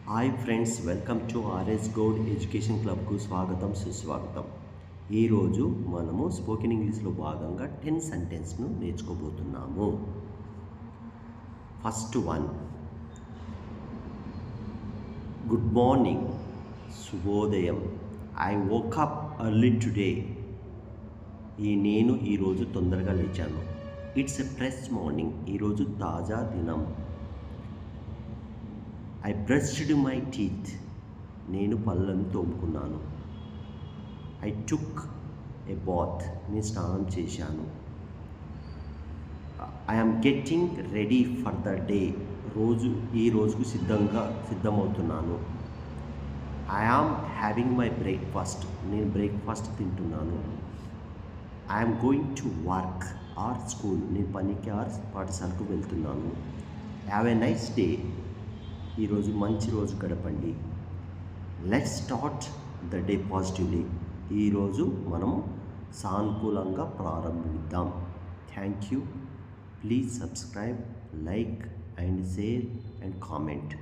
Hi friends, welcome to RS Goud education క్లబ్కు స్వాగతం సుస్వాగతం. ఈరోజు మనము స్పోకెన్ ఇంగ్లీష్లో భాగంగా 10 సెంటెన్స్ను నేర్చుకోబోతున్నాము. ఫస్ట్ వన్, గుడ్ మార్నింగ్, శుభోదయం. I woke up early today. నేను ఈరోజు తొందరగా లేచాను. It's a fresh morning. ఈరోజు తాజా దినం. I brushed my teeth. నేను పళ్ళను తోముకున్నాను. I took a bath. నేను స్నానం చేశాను. I am getting ready for the day. ఈ రోజుకు సిద్ధమవుతున్నాను. I am having my breakfast. నేను బ్రేక్ఫాస్ట్ తింటున్నాను. I am going to work or school. నేను పనికి పాఠశాలకు వెళ్తున్నాను. Have a nice day. ఈరోజు మంచి రోజు గడపండి. Let's start the day positively. ఈరోజు మనం సానుకూలంగా ప్రారంభిద్దాం. Thank you. Please subscribe, like and share and comment.